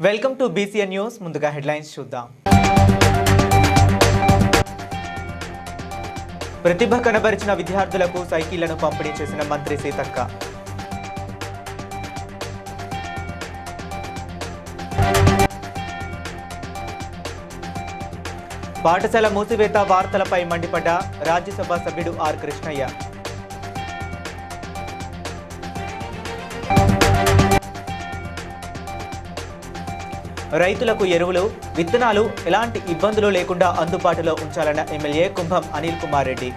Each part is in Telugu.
Welcome to BCN news. ముందుగా హెడ్లైన్స్ చూద్దాం. ప్రతిభ కనబరిచిన విద్యార్థులకు సైకిళ్లను పంపిణీ చేసిన మంత్రి సీతక్క. పాఠశాల మూసివేత వార్తలపై మండిపడ్డ రాజ్యసభ సభ్యుడు ఆర్ కృష్ణయ్య. రైతులకు ఎరువులు, విత్తనాలు ఎలాంటి ఇబ్బందులు లేకుండా అందుబాటులో ఉంచాలన్న ఎమ్మెల్యే కుంభం అనిల్ కుమార్ రెడ్డి.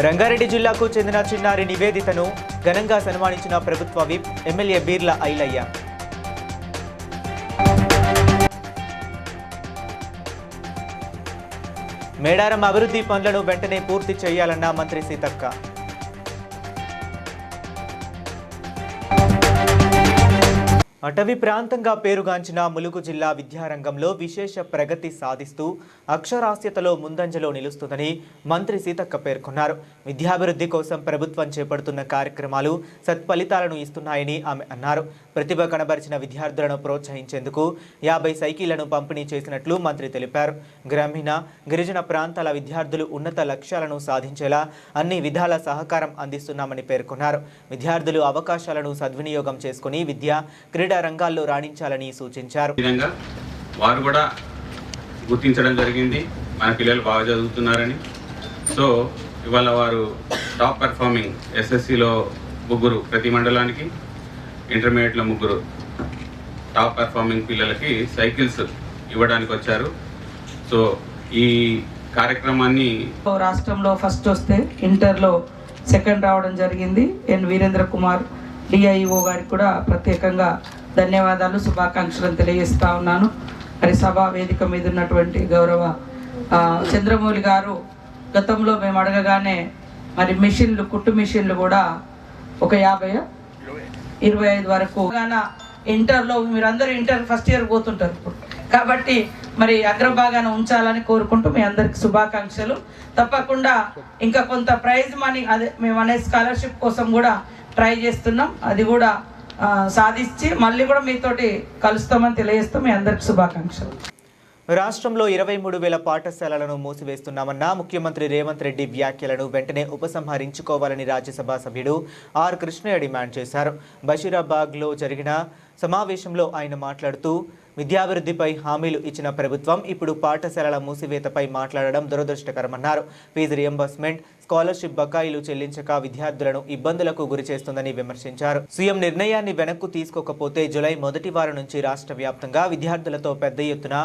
రంగారెడ్డి జిల్లాకు చెందిన చిన్నారి నివేదితను ఘనంగా సన్మానించిన ప్రభుత్వ విప్ ఎమ్మెల్యే బీర్ల ఐలయ్య. మేడారం అభివృద్ధి పనులను వెంటనే పూర్తి చేయాలన్న మంత్రి సీతక్క. అటవీ ప్రాంతంగా పేరుగాంచిన ములుగు జిల్లా విద్యారంగంలో విశేష ప్రగతి సాధిస్తూ అక్షరాస్యతలో ముందంజలో నిలుస్తుందని మంత్రి సీతక్క పేర్కొన్నారు. విద్యాభివృద్ధి కోసం ప్రభుత్వం చేపడుతున్న కార్యక్రమాలు సత్ఫలితాలను ఇస్తున్నాయని ఆమె అన్నారు. ప్రతిభ కనబరిచిన విద్యార్థులను ప్రోత్సహించేందుకు 50 సైకిళ్లను పంపిణీ చేసినట్లు మంత్రి తెలిపారు. గ్రామీణ, గిరిజన ప్రాంతాల విద్యార్థులు ఉన్నత లక్ష్యాలను సాధించేలా అన్ని విధాల సహకారం అందిస్తున్నామని పేర్కొన్నారు. విద్యార్థులు అవకాశాలను సద్వినియోగం చేసుకుని విద్య, క్రీడా రంగాల్లో రాణించాలని సూచించారు. వారు కూడా గుర్తించడం జరిగింది, మన పిల్లలు బాగా చదువుతున్నారని. సో ఇవాళ వారు టాప్ పర్ఫార్మింగ్ ఎస్ఎస్సిలో 3 ప్రతి మండలానికి, ఇంటర్మీడియట్లో 3 టాప్ పర్ఫార్మింగ్ పిల్లలకి సైకిల్స్ ఇవ్వడానికి వచ్చారు. సో ఈ కార్యక్రమాన్ని రాష్ట్రంలో ఫస్ట్ వస్తే ఇంటర్లో సెకండ్ రావడం జరిగింది. ఎన్ వీరేంద్ర కుమార్ డిఐఓ గారికి కూడా ప్రత్యేకంగా ధన్యవాదాలు, శుభాకాంక్షలను తెలియజేస్తా ఉన్నాను. మరి సభా వేదిక మీద ఉన్నటువంటి గౌరవ చంద్రమౌళి గారు గతంలో మేము అడగగానే మరి మిషన్లు, కుట్టు మిషన్లు కూడా ఒక 50-25 వరకు ఇంటర్లో మీరందరూ ఇంటర్ ఫస్ట్ ఇయర్ పోతుంటారు కాబట్టి మరి అగ్రభాగాన ఉంచాలని కోరుకుంటూ మీ అందరికి శుభాకాంక్షలు. తప్పకుండా ఇంకా కొంత ప్రైజ్ మనీ అదే మేము అనే స్కాలర్షిప్ కోసం కూడా ట్రై చేస్తున్నాం. అది కూడా సాధించి మళ్ళీ కూడా మీతోటి కలుస్తామని తెలియజేస్తూ మీ అందరికి శుభాకాంక్షలు. రాష్ట్రంలో 23,000 పాఠశాలలను మూసివేస్తున్నామన్న ముఖ్యమంత్రి రేవంత్ రెడ్డి వ్యాఖ్యలను వెంటనే ఉపసంహరించుకోవాలని రాజ్యసభ సభ్యుడు ఆర్ కృష్ణయ్య డిమాండ్ చేశారు. బషీరాబాద్లో జరిగిన సమావేశంలో ఆయన మాట్లాడుతూ విద్యాభివృద్ధిపై హామీలు ఇచ్చిన ప్రభుత్వం ఇప్పుడు పాఠశాలల మూసివేతపై మాట్లాడడం దురదృష్టకరమన్నారు. ఫీజు రియంబర్స్మెంట్, స్కాలర్షిప్ బకాయిలు చెల్లించక విద్యార్థులను ఇబ్బందులకు గురిచేస్తుందని విమర్శించారు. సీఎం నిర్ణయాన్ని వెనక్కు తీసుకోకపోతే జూలై మొదటి వారం నుంచి రాష్ట్ర వ్యాప్తంగా విద్యార్థులతో పెద్ద ఎత్తున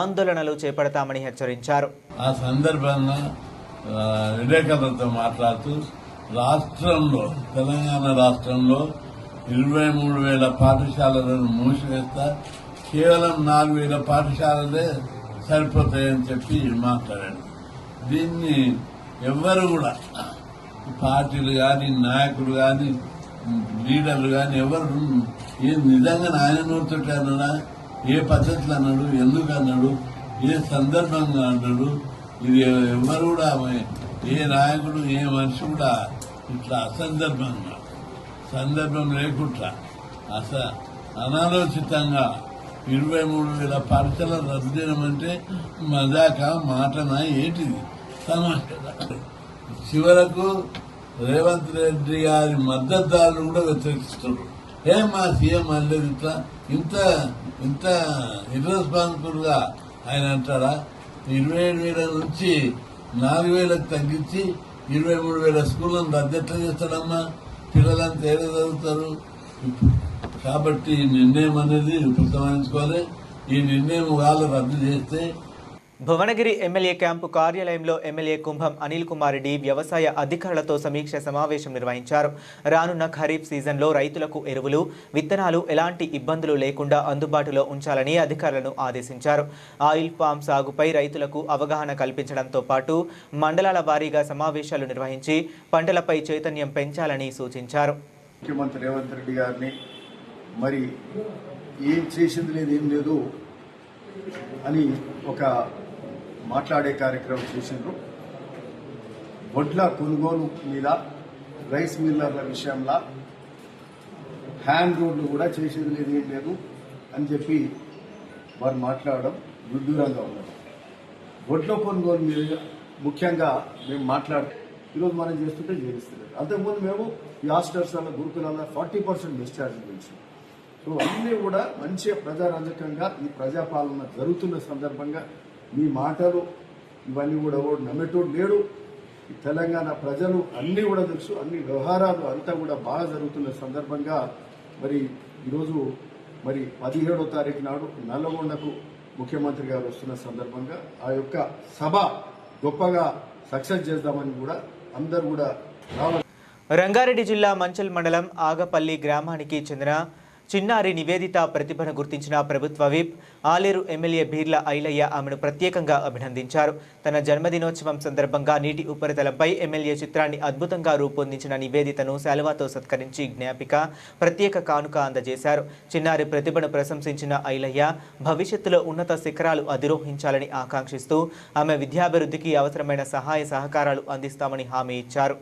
ఆందోళనలు చేపడతామని హెచ్చరించారు. ఆ సందర్భంగా విలేకరులతో మాట్లాడుతూ రాష్ట్రంలో, తెలంగాణ రాష్ట్రంలో 23,000 పాఠశాలలను మూసివేస్తా, కేవలం 4,000 పాఠశాలలే సరిపోతాయని చెప్పి మాట్లాడాడు. దీన్ని ఎవ్వరు కూడా, పార్టీలు కానీ, నాయకులు కానీ, లీడర్లు కానీ ఎవరు నిజంగా ఆయన నోటితో అన్నాడా, ఏ పద్ధతులు అన్నాడు, ఎందుకు అన్నాడు, ఏ సందర్భంగా అన్నాడు, ఇది ఎవరు కూడా, ఏ నాయకుడు, ఏ మనిషి కూడా ఇట్లా అసందర్భంగా, సందర్భం లేకుండా అనాలోచితంగా 23,000 పాఠశాలలు రద్దు చేయడమంటే మజాక మాటనా ఏంటిది, సమాచారం. చివరకు రేవంత్ రెడ్డి గారి మద్దతుదారులు కూడా వ్యతిరేకిస్తున్నారు. మా సీఎం అనలేదు ఇట్లా, ఇంత ఇర్రెస్పాన్సిబుల్ గా ఆయన అంటారా? 27,000 నుంచి 4,000కు తగ్గించి 23,000 స్కూళ్ళను రద్దు ఎట్లా చేస్తాడమ్మా? పిల్లలంతా ఏదో చదువుతారు. కాబట్టి ఈ నిర్ణయం అనేది ఉపసంహరించుకోవాలి. ఈ నిర్ణయం వాళ్ళు రద్దు చేస్తే. భువనగిరి ఎమ్మెల్యే క్యాంపు కార్యాలయంలో ఎమ్మెల్యే కుంభం అనిల్ కుమార్ రెడ్డి వ్యవసాయ అధికారులతో సమీక్ష సమావేశం నిర్వహించారు. రానున్న ఖరీఫ్ సీజన్లో రైతులకు ఎరువులు, విత్తనాలు ఎలాంటి ఇబ్బందులు లేకుండా అందుబాటులో ఉంచాలని అధికారులను ఆదేశించారు. ఆయిల్ పామ్ సాగుపై రైతులకు అవగాహన కల్పించడంతో పాటు మండలాల వారీగా సమావేశాలు నిర్వహించి పంటలపై చైతన్యం పెంచాలని సూచించారు. ముఖ్యమంత్రి రేవంత్ రెడ్డి గారిని మరి ఏం చేసింది లేదు, ఏం లేదు అని ఒక మాట్లాడే కార్యక్రమం చేసిండ్రు. వడ్ల కొనుగోలు మీద రైస్ మిల్లర్ల విషయంలో హ్యాండ్ రోడ్లు కూడా చేసేది లేదు ఏం లేదు అని చెప్పి వారు మాట్లాడడం విడ్డూరంగా ఉన్నది. వడ్ల కొనుగోలు మీద ముఖ్యంగా మేము ఈరోజు మనం చేస్తుంటే చేయిస్తలేదు. అంతకుముందు మేము ఈ హాస్టల్స్ వల్ల గురుకులలో 40% డిశ్చార్జ్ గురించి. సో అన్నీ కూడా మంచిగా ప్రజారంజకంగా ఈ ప్రజాపాలన జరుగుతున్న సందర్భంగా మీ మాటలు ఇవన్నీ కూడా నమ్మేటోడు లేడు. ఈ తెలంగాణ ప్రజలు అన్నీ కూడా తెలుసు, అన్ని వ్యవహారాలు అంతా కూడా బాగా జరుగుతున్న సందర్భంగా మరి ఈరోజు మరి 17వ తారీఖు నాడు నల్లగొండకు ముఖ్యమంత్రి గారు వస్తున్న సందర్భంగా ఆ యొక్క సభ గొప్పగా సక్సెస్ చేద్దామని కూడా అందరూ కూడా రావాలి. రంగారెడ్డి జిల్లా మంచల్ మండలం ఆగపల్లి గ్రామానికి చెందిన చిన్నారి నివేదిత ప్రతిభను గుర్తించిన ప్రభుత్వ విప్ ఆలేరు ఎమ్మెల్యే బీర్ల ఐలయ్య ఆమెను ప్రత్యేకంగా అభినందించారు. తన జన్మదినోత్సవం సందర్భంగా నీటి ఉపరితలంపై ఎమ్మెల్యే చిత్రాన్ని అద్భుతంగా రూపొందించిన నివేదితను శాలువాతో సత్కరించి జ్ఞాపిక ప్రత్యేక కానుక అందజేశారు. చిన్నారి ప్రతిభను ప్రశంసించిన ఐలయ్య భవిష్యత్తులో ఉన్నత శిఖరాలు అధిరోహించాలని ఆకాంక్షిస్తూ ఆమె విద్యాభివృద్ధికి అవసరమైన సహాయ సహకారాలు అందిస్తామని హామీ ఇచ్చారు.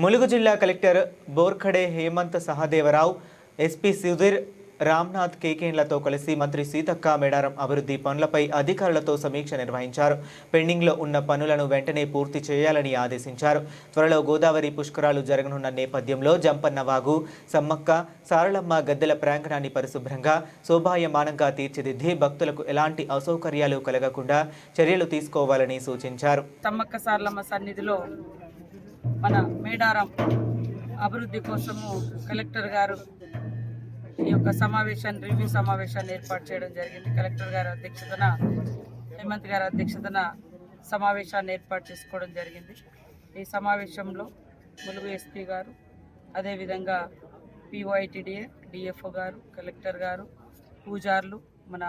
ములుగు జిల్లా కలెక్టర్ బోర్ఖడే హేమంత్ సహదేవరావు, ఎస్పీ సుధీర్ రామ్నాథ్ కేకేన్లతో కలిసి మంత్రి సీతక్క మేడారం అభివృద్ధి పనులపై అధికారులతో సమీక్ష నిర్వహించారు. పెండింగ్లో ఉన్న పనులను వెంటనే పూర్తి చేయాలని ఆదేశించారు. త్వరలో గోదావరి పుష్కరాలు జరగనున్న నేపథ్యంలో జంపన్న వాగు, సమ్మక్క, సారళమ్మ గద్దెల ప్రాంగణాన్ని పరిశుభ్రంగా శోభాయమానంగా తీర్చిదిద్ది భక్తులకు ఎలాంటి అసౌకర్యాలు కలగకుండా చర్యలు తీసుకోవాలని సూచించారు. సమ్మక్క సారళమ్మ సన్నిధిలో మన మేడారం అభివృద్ధి కోసము కలెక్టర్ గారు ఈ యొక్క రివ్యూ సమావేశాన్ని ఏర్పాటు చేయడం జరిగింది. కలెక్టర్ గారి అధ్యక్షతన, హేమంత్ గారి అధ్యక్షతన సమావేశాన్ని ఏర్పాటు చేసుకోవడం జరిగింది. ఈ సమావేశంలో ములుగు ఎస్పీ గారు, అదేవిధంగా పిఓఐటిడిఏ డిఎఫ్ఓ గారు, కలెక్టర్ గారు, పూజార్లు, మన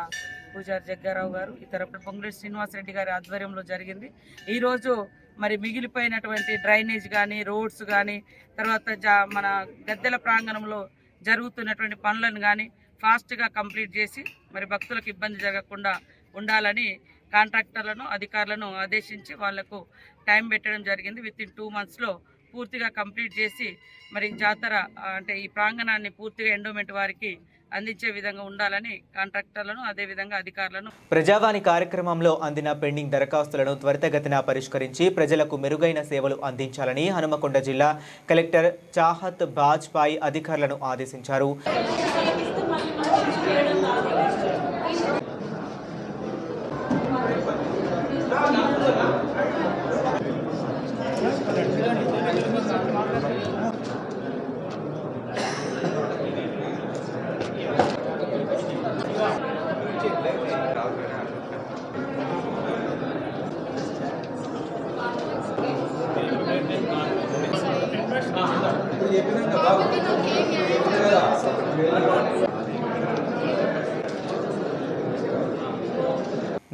పూజారి జగ్గారావు గారు, ఇతర పొంగులేటి శ్రీనివాసరెడ్డి గారి ఆధ్వర్యంలో జరిగింది. ఈరోజు మరి మిగిలిపోయినటువంటి డ్రైనేజ్ కానీ, రోడ్స్ కానీ, తర్వాత మన గద్దెల ప్రాంగణంలో జరుగుతున్నటువంటి పనులను కానీ ఫాస్ట్గా కంప్లీట్ చేసి మరి భక్తులకు ఇబ్బంది జరగకుండా ఉండాలని కాంట్రాక్టర్లను, అధికారులను ఆదేశించి వాళ్లకు టైం పెట్టడం జరిగింది. వితిన్ 2 monthsలో పూర్తిగా కంప్లీట్ చేసి మరి జాతర అంటే ఈ ప్రాంగణాన్ని పూర్తిగా ఎండోమెంట్ వారికి అందించే విధంగా ఉండాలని కాంట్రాక్టర్లను, అదేవిధంగా అధికారులను. ప్రజావాణి కార్యక్రమంలో అందిన పెండింగ్ దరఖాస్తులను త్వరితగతిన పరిష్కరించి ప్రజలకు మెరుగైన సేవలు అందించాలని హనుమకొండ జిల్లా కలెక్టర్ చాహత్ బాజ్పాయ్ అధికారులను ఆదేశించారు.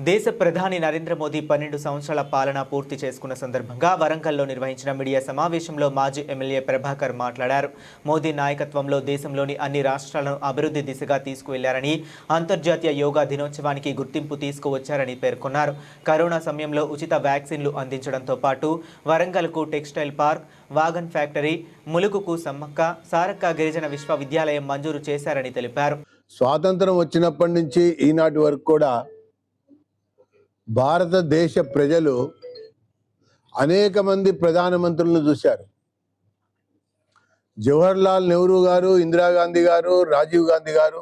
దేశ ప్రధాని నరేంద్ర మోదీ 12 సంవత్సరాల పాలన పూర్తి చేసుకున్న సందర్భంగా వరంగల్లో నిర్వహించిన మీడియా సమావేశంలో మాజీ ఎమ్మెల్యే ప్రభాకర్ మాట్లాడారు. మోదీ నాయకత్వంలో దేశంలోని అన్ని రాష్ట్రాలను అభివృద్ధి దిశగా తీసుకువెళ్లారని, అంతర్జాతీయ యోగా దినోత్సవానికి గుర్తింపు తీసుకువచ్చారని పేర్కొన్నారు. కరోనా సమయంలో ఉచిత వ్యాక్సిన్లు అందించడంతో పాటు వరంగల్కు టెక్స్టైల్ పార్క్, వాగన్ ఫ్యాక్టరీ, ములుగుకు సమ్మక్క సారక్క గిరిజన విశ్వవిద్యాలయం మంజూరు చేశారని తెలిపారు. స్వాతంత్రం వచ్చినప్పటి నుంచి ఈనాటి వరకు కూడా భారతదేశ ప్రజలు అనేక మంది ప్రధానమంత్రులను చూశారు. జవహర్లాల్ నెహ్రూ గారు, ఇందిరాగాంధీ గారు, రాజీవ్ గాంధీ గారు,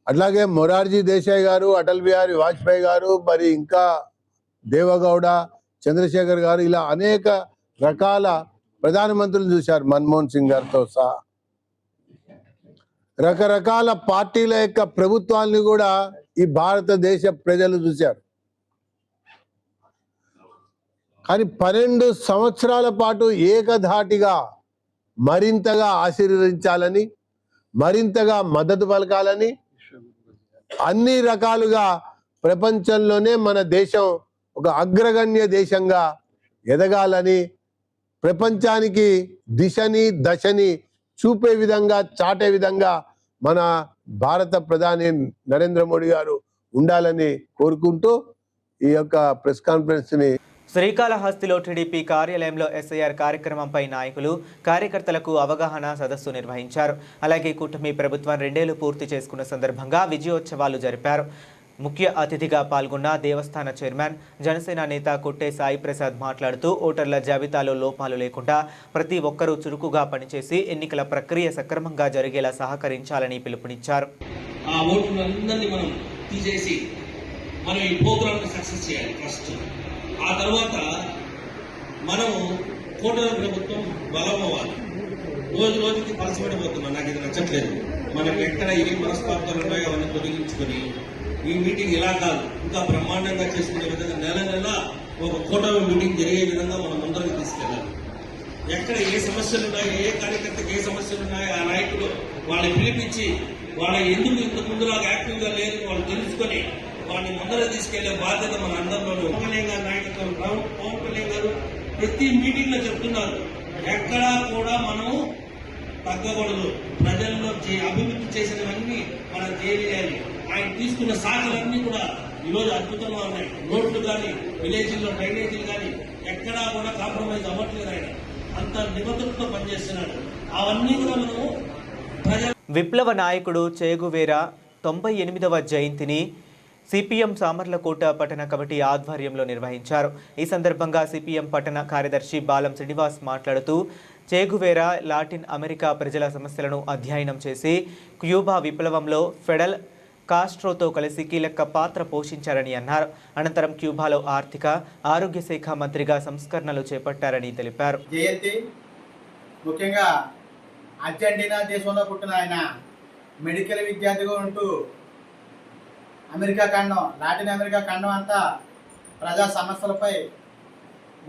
అట్లాగే మొరార్జీ దేశాయ్ గారు, అటల్ బిహారీ వాజ్పేయి గారు, మరి ఇంకా దేవగౌడ, చంద్రశేఖర్ గారు, ఇలా అనేక రకాల ప్రధానమంత్రులు చూశారు, మన్మోహన్ సింగ్ గారితో సహా. రకరకాల పార్టీల యొక్క ప్రభుత్వాన్ని కూడా ఈ భారతదేశ ప్రజలు చూశారు. కానీ 12 సంవత్సరాల పాటు ఏకధాటిగా మరింతగా ఆశీర్వదించాలని, మరింతగా మద్దతు పలకాలని, అన్ని రకాలుగా ప్రపంచంలోనే మన దేశం ఒక అగ్రగణ్య దేశంగా ఎదగాలని, ప్రపంచానికి దిశని దశని చూపే విధంగా, చాటే విధంగా మన భారత ప్రధాని నరేంద్ర మోడీ గారు ఉండాలని కోరుకుంటూ ఈ యొక్క ప్రెస్ కాన్ఫరెన్స్ని శ్రీకాళహస్తిలో టీడీపీ కార్యాలయంలో ఎస్ఐఆర్ కార్యక్రమంపై నాయకులు, కార్యకర్తలకు అవగాహన సదస్సు నిర్వహించారు. అలాగే కూటమి ప్రభుత్వం 2 ఏళ్లు పూర్తి చేసుకున్న సందర్భంగా విజయోత్సవాలు జరిపారు. ముఖ్య అతిథిగా పాల్గొన్న దేవస్థాన చైర్మన్, జనసేన నేత కొట్టే సాయి ప్రసాద్ మాట్లాడుతూ ఓటర్ల జాబితాలో లోపాలు లేకుండా ప్రతి ఒక్కరూ చురుకుగా పనిచేసి ఎన్నికల ప్రక్రియ సక్రమంగా జరిగేలా సహకరించాలని పిలుపునిచ్చారు. ఆ ఓటులందరినీ మనం తీసేసి మనం ఈ ప్రోగ్రామ్ని సక్సెస్ చేయాలి ఫస్ట్. ఆ తర్వాత మనం కూటమి ప్రభుత్వం బలం అవ్వాలి. రోజు రోజుకి పలసపడిపోతున్నాం. నాకు ఇది నచ్చట్లేదు. మనకు ఎక్కడ ఏ మనస్పార్థాలు ఉన్నాయో అవన్నీ తొలగించుకొని ఈ మీటింగ్ ఇలా కాదు, ఇంకా బ్రహ్మాండంగా చేసుకునే విధంగా నెల నెల ఒక కూటమి మీటింగ్ జరిగే విధంగా మనం ముందరికి తీసుకెళ్ళాలి. ఎక్కడ ఏ సమస్యలు ఉన్నాయో, ఏ కార్యకర్తకి ఏ సమస్యలు ఉన్నాయో ఆ నాయకులు వాళ్ళని పిలిపించి వాళ్ళ ఎందుకు ఇంత ముందులాగా యాక్టివ్గా లేదు వాళ్ళు తెలుసుకొని వాళ్ళని ముందర తీసుకెళ్లే బాధ్యత మన అందరిలోనూ. పవన్ కళ్యాణ్ గారి నాయకత్వం, పవన్ కళ్యాణ్ గారు ప్రతి మీటింగ్ లో చెప్తున్నారు, ఎక్కడా కూడా మనం తగ్గకూడదు. ప్రజల్లో అభివృద్ధి చేసినవన్నీ మనం చేయాలి. ఆయన తీసుకున్న శాఖలన్నీ కూడా ఈరోజు అద్భుతంగా ఉన్నాయి. రోడ్లు కానీ, విలేజ్ల్లో డ్రైనేజీలు కానీ ఎక్కడా కూడా కాంప్రమైజ్ అవ్వట్లేదు. ఆయన అంత నిబద్ధతతో పనిచేస్తున్నాడు. అవన్నీ కూడా మనము విప్లవ నాయకుడు చేగువేరా 98వ జయంతిని సిపిఎం సామర్లకోట పట్టణ కమిటీ ఆధ్వర్యంలో నిర్వహించారు. ఈ సందర్భంగా సిపిఎం పట్టణ కార్యదర్శి బాలం శ్రీనివాస్ మాట్లాడుతూ, చేగువేరా లాటిన్ అమెరికా ప్రజల సమస్యలను అధ్యయనం చేసి క్యూబా విప్లవంలో ఫెడల్ కాస్ట్రోతో కలిసి కీలక పాత్ర పోషించారని అన్నారు. అనంతరం క్యూబాలో ఆర్థిక, ఆరోగ్య శాఖ మంత్రిగా సంస్కరణలు చేపట్టారని తెలిపారు. జయంతి ముఖ్యంగా అర్జెంటీనా దేశంలో పుట్టిన ఆయన మెడికల్ విద్యార్థిగా ఉంటూ అమెరికా ఖండం, లాటిన్ అమెరికా ఖండం అంతా ప్రజా సమస్యలపై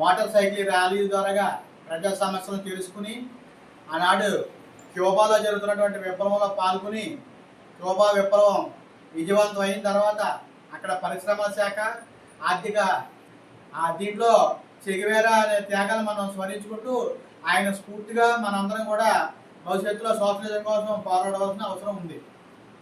మోటార్ సైకిల్ ర్యాలీ ద్వారా ప్రజా సమస్యలను తెలుసుకుని ఆనాడు క్యూబాలో జరుగుతున్నటువంటి విప్లవంలో పాల్గొని క్యూబా విప్లవం విజయవంతం అయిన తర్వాత అక్కడ పరిశ్రమల శాఖ, ఆర్థిక దీంట్లో చెగువేరా అనే త్యాగాలు మనం స్మరించుకుంటూ ఆయన స్ఫూర్తిగా మనందరం కూడా భవిష్యత్తులో సోషలిజం కోసం పోరాడవలసిన అవసరం ఉంది.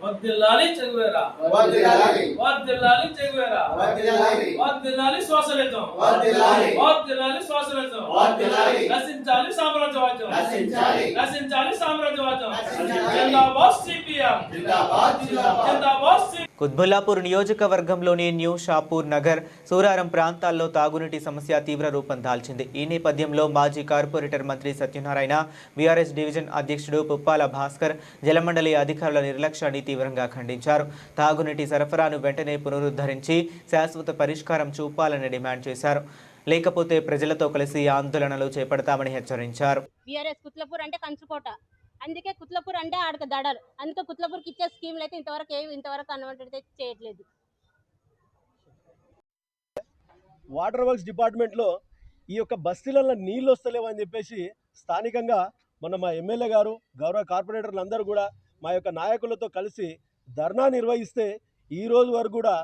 వర్ధిల్లాలి చెగువేరా, వర్ధిల్లాలి, వర్ధిల్లాలి చెగువేరా, వర్ధిల్లాలి, వర్ధిల్లాలి సోషలిజం, వర్ధిల్లాలి, వర్ధిల్లాలి సోషలిజం, వర్ధిల్లాలి, నశించాలి సామ్రాజ్యవాదం, నశించాలి, నశించాలి సామ్రాజ్యవాదం. నశించాలి. జిందాబాద్ సిపిఎం, జిందాబాద్, జిందాబాద్. జిందాబాద్. కుత్బుల్లాపూర్ నియోజకవర్గంలోని న్యూ షాపూర్ నగర్, సూరారం ప్రాంతాల్లో తాగునీటి సమస్య తీవ్ర రూపం దాల్చింది. ఈ నేపథ్యంలో మాజీ కార్పొరేటర్ మంత్రి సత్యనారాయణ, బీఆర్ఎస్ డివిజన్ అధ్యక్షుడు పుప్పాల భాస్కర్ జలమండలి అధికారుల నిర్లక్ష్యాన్ని తీవ్రంగా ఖండించారు. తాగునీటి సరఫరాను వెంటనే పునరుద్ధరించి శాశ్వత పరిష్కారం చూపాలని డిమాండ్ చేశారు. లేకపోతే ప్రజలతో కలిసి ఆందోళనలు చేపడతామని హెచ్చరించారు. బీఆర్ఎస్ కుత్లపూర్ అంటే కంచుకోట, అందుకే కుత్లపూర్ అంటే ఆడక దడాలు. అందుకే కుత్లపూర్కి ఇచ్చే స్కీమ్లు అయితే ఇంతవరకు కన్వర్ట్ చేయట్లేదు. వాటర్ వర్క్స్ డిపార్ట్మెంట్లో ఈ యొక్క బస్తీలలో నీళ్ళు వస్తలేవని చెప్పేసి స్థానికంగా మా ఎమ్మెల్యే గారు, గౌరవ కార్పొరేటర్లు అందరూ కూడా మా యొక్క నాయకులతో కలిసి ధర్నా నిర్వహిస్తే ఈ రోజు వరకు కూడా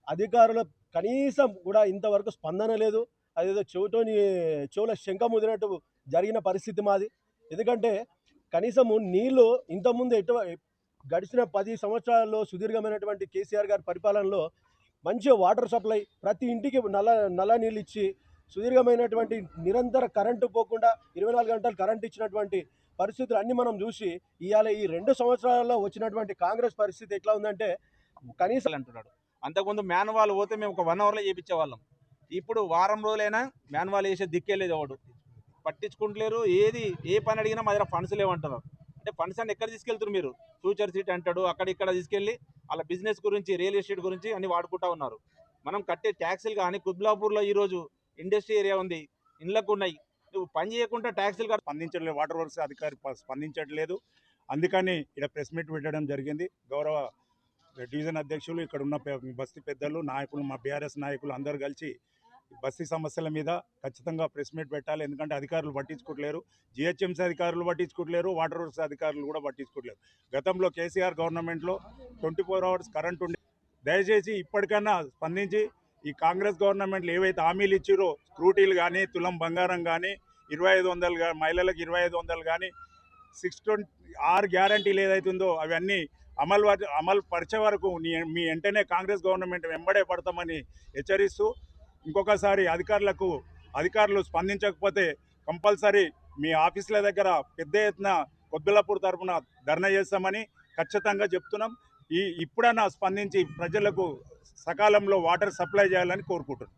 అధికారులు కనీసం కూడా ఇంతవరకు స్పందన లేదు. అదేదో చెవుల శంఖ ముదినట్టు జరిగిన పరిస్థితి మాది. ఎందుకంటే కనీసము నీళ్లు ఇంతకుముందు గడిచిన 10 సంవత్సరాల్లో సుదీర్ఘమైనటువంటి కేసీఆర్ గారి పరిపాలనలో మంచిగా వాటర్ సప్లై ప్రతి ఇంటికి నల్ల నీళ్ళు ఇచ్చి సుదీర్ఘమైనటువంటి నిరంతర కరెంటు పోకుండా 24 గంటలు కరెంటు ఇచ్చినటువంటి పరిస్థితులు అన్నీ మనం చూసి ఇవాళ ఈ 2 సంవత్సరాల్లో వచ్చినటువంటి కాంగ్రెస్ పరిస్థితి ఎట్లా ఉందంటే కనీసం అంటున్నాడు. అంతకుముందు మ్యాన్వాల్ పోతే మేము ఒక 1 అవర్లో చేయించేవాళ్ళం. ఇప్పుడు వారం రోజులైనా మ్యాన్వాల్ వేసే దిక్కేలేదు, ఎవడు పట్టించుకుంటలేరు. ఏ పని అడిగినా మా దగ్గర ఫండ్స్ లేవంటున్నారు. అంటే ఫండ్స్ అని ఎక్కడ తీసుకెళ్తారు మీరు? ఫ్యూచర్ సిటీ అంటాడు, అక్కడ తీసుకెళ్ళి వాళ్ళ బిజినెస్ గురించి, రియల్ ఎస్టేట్ గురించి అన్ని వాడుకుంటా ఉన్నారు. మనం కట్టే ట్యాక్సులు కానీ కుత్బుల్లాపూర్లో ఈరోజు ఇండస్ట్రీ ఏరియా ఉంది, ఇండ్లకు ఉన్నాయి. నువ్వు పని చేయకుండా ట్యాక్సీలు స్పందించట్లేదు, వాటర్ వర్క్స్ అధికారి స్పందించట్లేదు. అందుకని ఇక్కడ ప్రెస్ మీట్ పెట్టడం జరిగింది. గౌరవ డివిజన్ అధ్యక్షులు, ఇక్కడ ఉన్న బస్తీ పెద్దలు, నాయకులు, మా బీఆర్ఎస్ నాయకులు అందరూ కలిసి బస్తీ సమస్యల మీద ఖచ్చితంగా ప్రెస్ మీట్ పెట్టాలి. ఎందుకంటే అధికారులు పట్టించుకోవట్లేరు, జిహెచ్ఎంసీ అధికారులు పట్టించుకోవట్లేరు, వాటర్ వర్క్స్ అధికారులు కూడా పట్టించుకోవట్లేరు. గతంలో కేసీఆర్ గవర్నమెంట్లో 24 అవర్స్ కరెంట్ ఉండే. దయచేసి ఇప్పటికైనా స్పందించి ఈ కాంగ్రెస్ గవర్నమెంట్లు ఏవైతే హామీలు ఇచ్చిరో, స్క్రూటీలు కానీ, తులం బంగారం కానీ, 2500 మహిళలకు 2500 కానీ, 6 గ్యారంటీలు ఏదైతుందో అవన్నీ అమలు పరిచే వరకు మీ వెంటనే కాంగ్రెస్ గవర్నమెంట్ వెంబడే పడతామని హెచ్చరిస్తూ, ఇంకొకసారి అధికారులు స్పందించకపోతే కంపల్సరీ మీ ఆఫీసుల దగ్గర పెద్ద ఎత్తున కొద్దులపూర్ తరఫున ధర్నా చేస్తామని ఖచ్చితంగా చెప్తున్నాం. ఇప్పుడైనా స్పందించి ప్రజలకు సకాలంలో వాటర్ సప్లై చేయాలని కోరుకుంటున్నాం.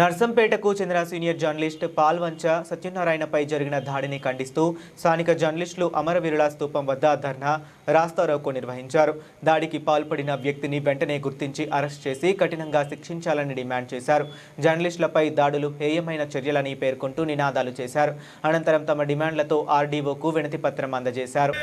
నర్సంపేటకు చెందిన సీనియర్ జర్నలిస్ట్ పాల్వంచ సత్యనారాయణపై జరిగిన దాడిని ఖండిస్తూ స్థానిక జర్నలిస్టులు అమరవీరుల స్తూపం వద్ద ధర్నా, రాస్తారోకో నిర్వహించారు. దాడికి పాల్పడిన వ్యక్తిని వెంటనే గుర్తించి అరెస్ట్ చేసి కఠినంగా శిక్షించాలని డిమాండ్ చేశారు. జర్నలిస్టులపై దాడులు హేయమైన చర్యలని పేర్కొంటూ నినాదాలు చేశారు. అనంతరం తమ డిమాండ్లతో ఆర్డీఓకు వినతి పత్రం అందజేశారు.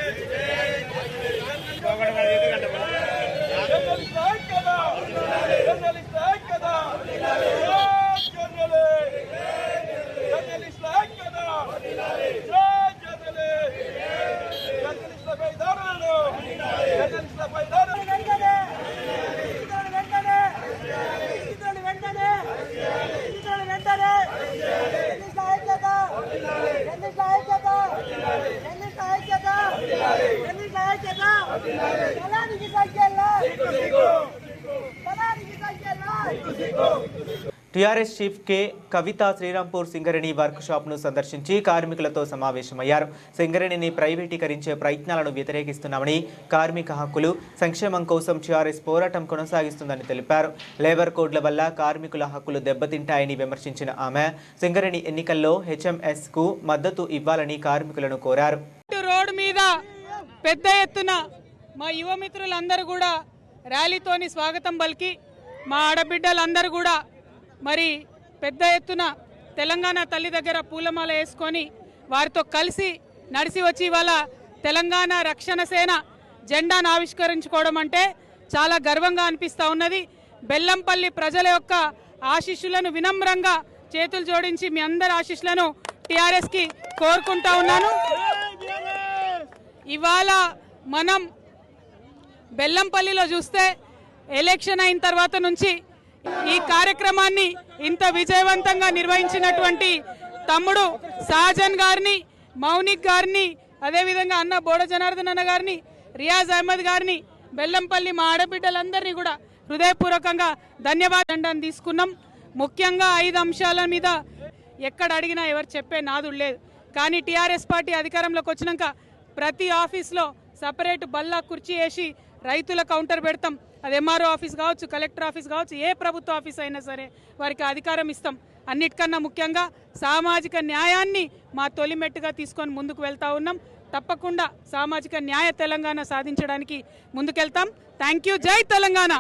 టీఆర్ఎస్ చీఫ్ కె కవిత శ్రీరాంపూర్ సింగరేణి వర్క్ షాప్ను సందర్శించి కార్మికులతో సమావేశమయ్యారు. సింగరేణిని ప్రైవేటీకరించే ప్రయత్నాలను వ్యతిరేకిస్తున్నామని, కార్మిక హక్కులు, సంక్షేమం కోసం టీఆర్ఎస్ పోరాటం కొనసాగిస్తుందని తెలిపారు. లేబర్ కోడ్ల వల్ల కార్మికుల హక్కులు దెబ్బతింటాయని విమర్శించిన ఆమె సింగరేణి ఎన్నికల్లో హెచ్ఎంఎస్కు మద్దతు ఇవ్వాలని కార్మికులను కోరారు. రోడ్డు మీద పెద్ద ఎత్తున మా యువ మిత్రులందరూ కూడా ర్యాలీతోని స్వాగతం పలికి, మా ఆడబిడ్డలందరూ కూడా మరి పెద్ద ఎత్తున తెలంగాణ తల్లి దగ్గర పూలమాల వేసుకొని వారితో కలిసి నడిచి వచ్చి ఇవాళ తెలంగాణ రక్షణ సేన జెండాను ఆవిష్కరించుకోవడం అంటే చాలా గర్వంగా అనిపిస్తూ ఉన్నది. బెల్లంపల్లి ప్రజల యొక్క ఆశీస్సులను వినమ్రంగా చేతులు జోడించి మీ అందరి ఆశీస్సులను టీఆర్ఎస్కి కోరుకుంటా ఉన్నాను. ఇవాళ మనం బెల్లంపల్లిలో చూస్తే ఎలక్షన్ అయిన తర్వాత నుంచి ఈ కార్యక్రమాన్ని ఇంత విజయవంతంగా నిర్వహించినటువంటి తమ్ముడు సాజన్ గారిని, మౌనిక్ గారిని, అదేవిధంగా అన్న బోడ జనార్దన్ అన్న గారిని, రియాజ్ అహ్మద్ గారిని, బెల్లంపల్లి మా ఆడబిడ్డలందరినీ కూడా హృదయపూర్వకంగా ధన్యవాదాలు తీసుకున్నాం. ముఖ్యంగా 5 అంశాల మీద ఎక్కడ అడిగినా ఎవరు చెప్పే నాదుడు లేదు. కానీ టీఆర్ఎస్ పార్టీ అధికారంలోకి వచ్చినాక ప్రతి ఆఫీస్లో సపరేట్ బల్లా కుర్చీ వేసి రైతుల కౌంటర్ పెడతాం. అది ఎంఆర్ఓ ఆఫీస్ కావచ్చు, కలెక్టర్ ఆఫీస్ కావచ్చు, ఏ ప్రభుత్వ ఆఫీస్ అయినా సరే వారికి అధికారం ఇస్తాం. అన్నిటికన్నా ముఖ్యంగా సామాజిక న్యాయాన్ని మా తొలిమెట్టుగా తీసుకొని ముందుకు వెళ్తా ఉన్నాం. తప్పకుండా సామాజిక న్యాయ తెలంగాణ సాధించడానికి ముందుకెళ్తాం. Thank you. జై తెలంగాణ.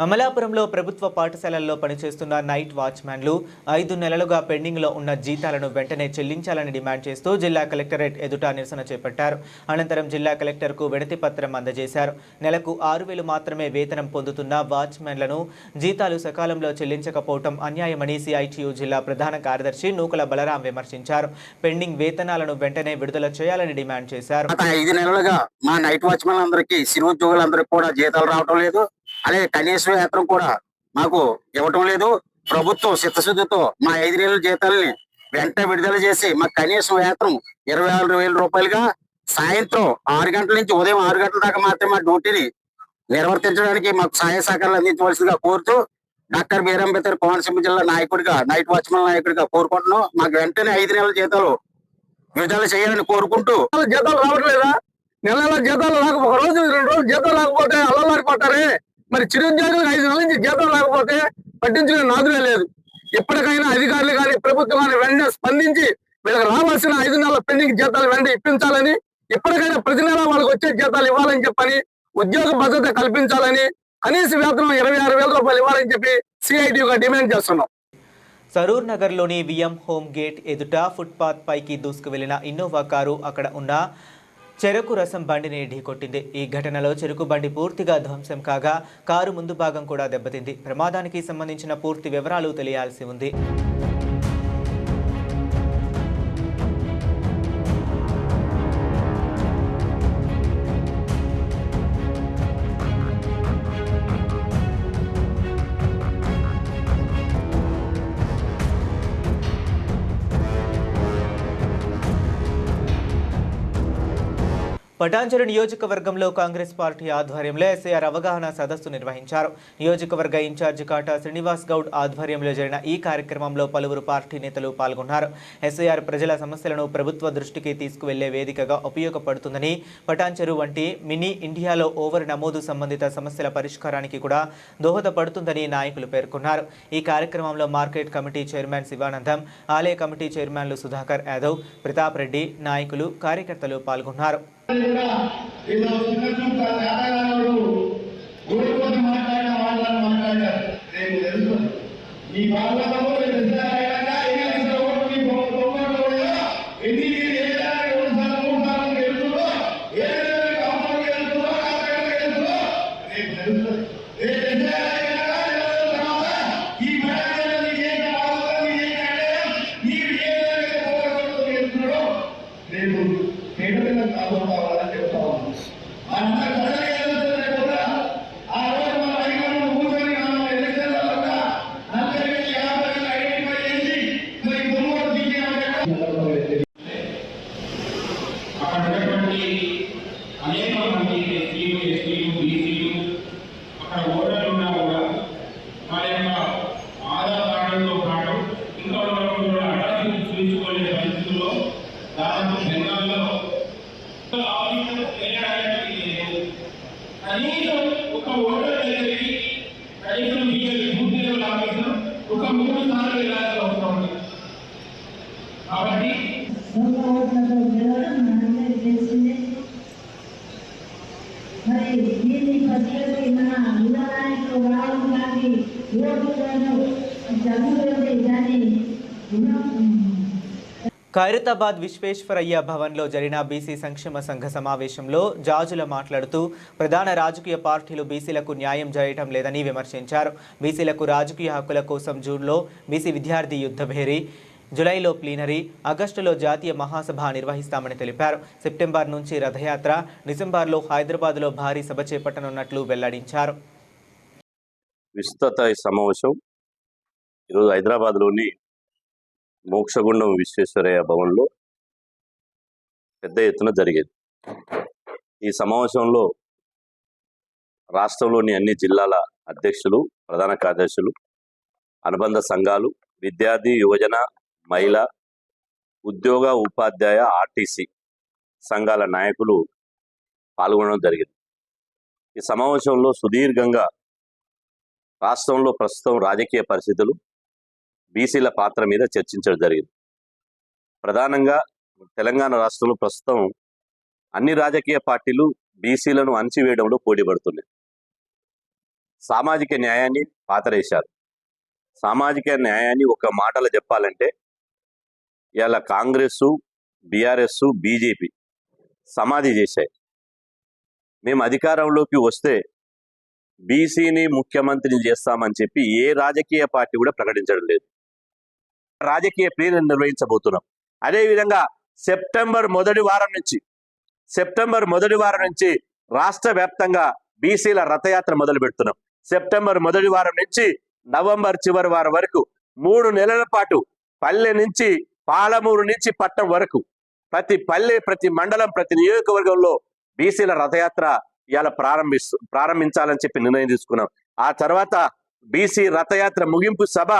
అమలాపురంలో ప్రభుత్వ పాఠశాలల్లో పనిచేస్తున్న నైట్ వాచ్మ్యాన్లు 5 నెలలుగా పెండింగ్లో ఉన్న జీతాలను వెంటనే చెల్లించాలని డిమాండ్ చేస్తూ జిల్లా కలెక్టరేట్ ఎదుట నిరసన చేపట్టారు. అనంతరం జిల్లా కలెక్టర్కు వినతి పత్రం అందజేశారు. నెలకు 6,000 మాత్రమే వేతనం పొందుతున్న వాచ్మ్యాన్లను జీతాలు సకాలంలో చెల్లించకపోవడం అన్యాయమని సిఐటియు జిల్లా ప్రధాన కార్యదర్శి నూకల బలరాం విమర్శించారు. పెండింగ్ వేతనాలను వెంటనే విడుదల చేయాలని డిమాండ్ చేశారు. 5 నెలలుగా మా నైట్ వాచ్మెన్ అందరికీ, సిరి ఉద్యోగులందరికీ కూడా జీతాలు రావటం లేదు. అలాగే కనీస వేతనం కూడా మాకు ఇవ్వటం లేదు. ప్రభుత్వం చిత్తశుద్ధితో మా 5 నెలల జీతాలని వెంటనే విడుదల చేసి మాకు కనీస వేతనం 26,000 రూపాయలుగా సాయంత్రం 6 గంటల నుంచి ఉదయం 6 గంటల దాకా మాత్రమే మా డ్యూటీని నిర్వర్తించడానికి మాకు సహాయ సహకారాలు అందించవలసిందిగా కోరుతూ డాక్టర్ బిఆర్ అంబేద్కర్ కోనసీమ జిల్లా నాయకుడిగా, నైట్ వాచ్మెన్ నాయకుడిగా కోరుకుంటున్నాం. మాకు వెంటనే 5 నెలల జీతాలు విడుదల చేయాలని కోరుకుంటూ. జీతాలు రావట్లేదా? నెల జీతాలు రాక 1 రోజు 2 రోజులు జీతాలు రాకపోతే అల్లలాడిపోతారే. మరి చిరుద్యోగులకు 5 నెలల నుంచి జీతాలు రాకపోతే పట్టించుకునే నాదులే లేదు. ఎప్పటికైనా అధికారులు కానీ ప్రభుత్వం కానీ వెంటనే స్పందించి వీళ్ళకి రావాల్సిన 5 నెలల పెండింగ్ జీతాలు వెంటనే ఇప్పించాలని, ఎప్పటికైనా ప్రతి నెల వాళ్ళకి వచ్చే జీతాలు ఇవ్వాలని చెప్పని, ఉద్యోగ భద్రత కల్పించాలని, కనీస వేతనం 26,000 రూపాయలు ఇవ్వాలని చెప్పి సిఐటిగా డిమాండ్ చేస్తున్నాం. సరూర్ నగర్లోని విఎం హోమ్ గేట్ ఎదుట ఫుట్పాత్ పైకి దూసుకు వెళ్లిన ఇన్నోవా కారు అక్కడ ఉన్న చెరకు రసం బండిని ఢీకొట్టింది. ఈ ఘటనలో చెరుకు బండి పూర్తిగా ధ్వంసం కాగా కారు ముందు భాగం కూడా దెబ్బతింది. ప్రమాదానికి సంబంధించిన పూర్తి వివరాలు తెలియాల్సి ఉంది. పటాన్చెరు నియోజకవర్గంలో కాంగ్రెస్ పార్టీ ఆధ్వర్యంలో ఎస్ఐఆర్ అవగాహన సదస్సు నిర్వహించారు. నియోజకవర్గ ఇన్ఛార్జి కాటా శ్రీనివాస్ గౌడ్ ఆధ్వర్యంలో జరిగిన ఈ కార్యక్రమంలో పలువురు పార్టీ నేతలు పాల్గొన్నారు. ఎస్ఐఆర్ ప్రజల సమస్యలను ప్రభుత్వ దృష్టికి తీసుకువెళ్లే వేదికగా ఉపయోగపడుతుందని, పటాన్చెరు వంటి మినీ ఇండియాలో ఓవర్ నమోదు సంబంధిత సమస్యల పరిష్కారానికి కూడా దోహదపడుతుందని నాయకులు పేర్కొన్నారు. ఈ కార్యక్రమంలో మార్కెట్ కమిటీ చైర్మన్ శివానందం, ఆలయ కమిటీ చైర్మన్లు సుధాకర్ యాదవ్, ప్రతాప్ రెడ్డి, నాయకులు, కార్యకర్తలు పాల్గొన్నారు. ఖైరతాబాద్ విశ్వేశ్వరయ్య భవన్లో జరిగిన బీసీ సంక్షేమ సంఘ సమావేశంలో జాజుల మాట్లాడుతూ ప్రధాన రాజకీయ పార్టీలు బీసీలకు న్యాయం చేయటం లేదని విమర్శించారు. బీసీలకు రాజకీయ హక్కుల కోసం జూన్లో బీసీ విద్యార్థి యుద్ధ భేరీ, జులైలో ప్లీనరీ, ఆగస్టులో జాతీయ మహాసభ నిర్వహిస్తామని తెలిపారు. సెప్టెంబర్ నుంచి రథయాత్ర, డిసెంబర్లో హైదరాబాద్లో భారీ సభ చేపట్టనున్నట్లు వెల్లడించారు. విస్తృత సమావేశం ఈరోజు హైదరాబాద్లోని మోక్షగుండం విశ్వేశ్వరయ్య భవన్లో పెద్ద ఎత్తున జరిగేది. ఈ సమావేశంలో రాష్ట్రంలోని అన్ని జిల్లాల అధ్యక్షులు, ప్రధాన కార్యదర్శులు, అనుబంధ సంఘాలు, విద్యార్థి, యువజన, మహిళా, ఉద్యోగ, ఉపాధ్యాయ, ఆర్టీసీ సంఘాల నాయకులు పాల్గొనడం జరిగింది. ఈ సమావేశంలో సుదీర్ఘంగా రాష్ట్రంలో ప్రస్తుతం రాజకీయ పరిస్థితులు, బీసీల పాత్ర మీద చర్చించడం జరిగింది. ప్రధానంగా తెలంగాణ రాష్ట్రంలో ప్రస్తుతం అన్ని రాజకీయ పార్టీలు బీసీలను అణచివేయడంలో పోటీ పడుతున్నాయి. సామాజిక న్యాయాన్ని పాతరేశారు. సామాజిక న్యాయాన్ని ఒక మాటలో చెప్పాలంటే ఇవాళ కాంగ్రెస్, బీఆర్ఎస్, బీజేపీ సమాధి చేశాయి. మేము అధికారంలోకి వస్తే బీసీని ముఖ్యమంత్రిని చేస్తామని చెప్పి ఏ రాజకీయ పార్టీ కూడా ప్రకటించడం లేదు. రాజకీయ ప్రియలను నిర్వహించబోతున్నాం. అదేవిధంగా సెప్టెంబర్ మొదటి వారం నుంచి రాష్ట్ర వ్యాప్తంగా బీసీల రథయాత్ర మొదలు పెడుతున్నాం. సెప్టెంబర్ మొదటి వారం నుంచి నవంబర్ చివరి వారం వరకు 3 నెలల పాటు పల్లె నుంచి పాలమూరు నుంచి పట్టణం వరకు ప్రతి పల్లె, ప్రతి మండలం, ప్రతి నియోజకవర్గంలో బీసీల రథయాత్ర ఇవాళ ప్రారంభించాలని చెప్పి నిర్ణయం తీసుకున్నాం. ఆ తర్వాత బీసీ రథయాత్ర ముగింపు సభ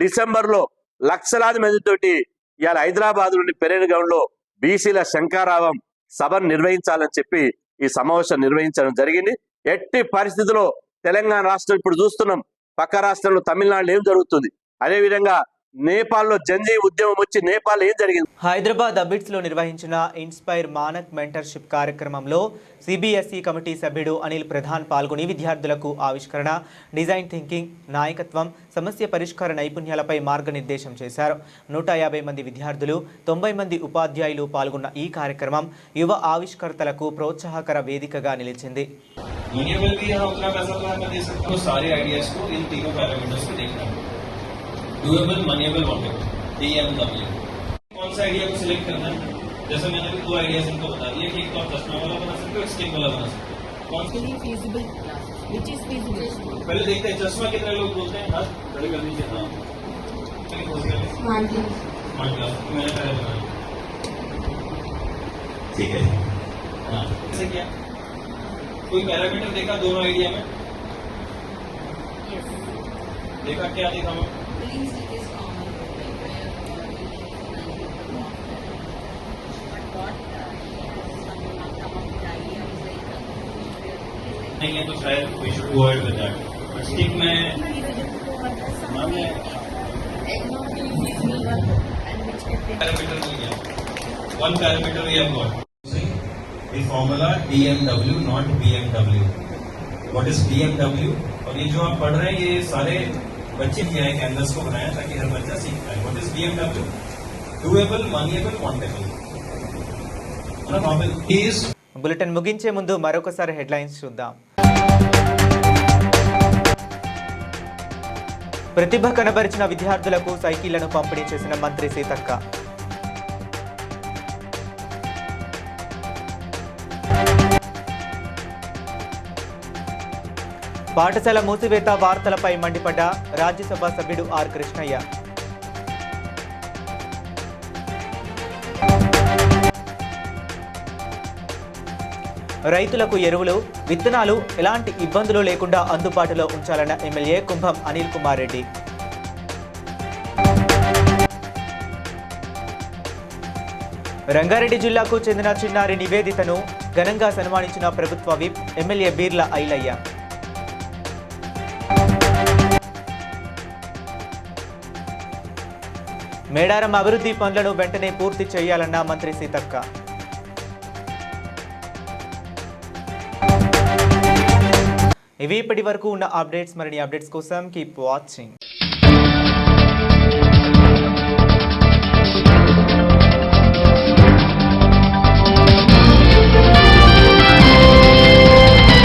డిసెంబర్లో లక్షలాది మందితోటి ఇవాళ హైదరాబాద్లోని పెరేడ్ గ్రౌండ్ లో బీసీల శంకారావం సభను నిర్వహించాలని చెప్పి ఈ సమావేశం నిర్వహించడం జరిగింది. ఎట్టి పరిస్థితుల్లో తెలంగాణ రాష్ట్రం ఇప్పుడు చూస్తున్నాం, పక్క రాష్ట్రంలో తమిళనాడులో ఏం జరుగుతుంది, అదేవిధంగా నేపాల్లో జంజీ ఉద్యమం వచ్చి నేపాల్ ఏం జరిగింది? హైదరాబాద్ అబిడ్స్ లో నిర్వహించిన ఇన్స్పైర్ మానక్ మెంటర్షిప్ కార్యక్రమంలో సిబిఎస్ఈ కమిటీ సభ్యుడు అనిల్ ప్రధాన్ పాల్గొని విద్యార్థులకు ఆవిష్కరణ, డిజైన్ థింకింగ్, నాయకత్వం, సమస్య పరిష్కార నైపుణ్యాలపై మార్గనిర్దేశం చేశారు. 150 మంది విద్యార్థులు, 90 మంది ఉపాధ్యాయులు పాల్గొన్న ఈ కార్యక్రమం యువ ఆవిష్కర్తలకు ప్రోత్సాహకర వేదికగా నిలిచింది. Doable, moneyable, votable, DMW। कौन सा आइडिया को सिलेक्ट करना है? जैसे मैंने भी 2 आइडियाज इनको बता दिए कि एक तो आप चश्मा वाला बना सकते हो, एक स्टिक वाला बना सकते हो। कौन सा फीजिबल? Which is feasible? पहले देखते हैं चश्मा कितने लोग बोलते हैं। हाथ खड़े कर लीजिए। हां, स्मार्ट क्लास मैंने पहले बनाया, ठीक है। हां, ऐसे क्या कोई पैरामीटर देखा दोनों आइडिया में? देखा, क्या देखा मैं? नहीं है तो शायद we should go ahead with that. But stick में पैरामीटर मिल गया. One parameter we have got. The formula DMW, not BMW. What is DMW? और ये जो आप पढ़ रहे हैं ये सारे बच्चे किया है, कैनवस को बनाया ताकि हर बच्चा सीख पाए. What is DMW? Doable, moneyable, wantable. Bulletin ముగించే ముందు మరొకసారి హెడ్లైన్స్ చూద్దాం. ప్రతిభ కనబరిచిన విద్యార్థులకు సైకిళ్లను పంపిణీ చేసిన మంత్రి సీతక్క. పాఠశాల మూసివేత వార్తలపై మండిపడ్డ రాజ్యసభ సభ్యుడు ఆర్ కృష్ణయ్య. రైతులకు ఎరువులు, విత్తనాలు ఎలాంటి ఇబ్బందులు లేకుండా అందుబాటులో ఉంచాలన్న ఎమ్మెల్యే కుంభం అనిల్ కుమార్ రెడ్డి. రంగారెడ్డి జిల్లాకు చెందిన చిన్నారి నివేదితను ఘనంగా సన్మానించిన ప్రభుత్వ విప్ ఎమ్మెల్యే బీర్ల ఐలయ్య. మేడారం అభివృద్ధి పనులను వెంటనే పూర్తి చేయాలన్న మంత్రి సీతక్క. ఇవి ఇప్పటి వరకు ఉన్న అప్డేట్స్. మరిన్ని అప్డేట్స్ కోసం కీప్ వాచింగ్.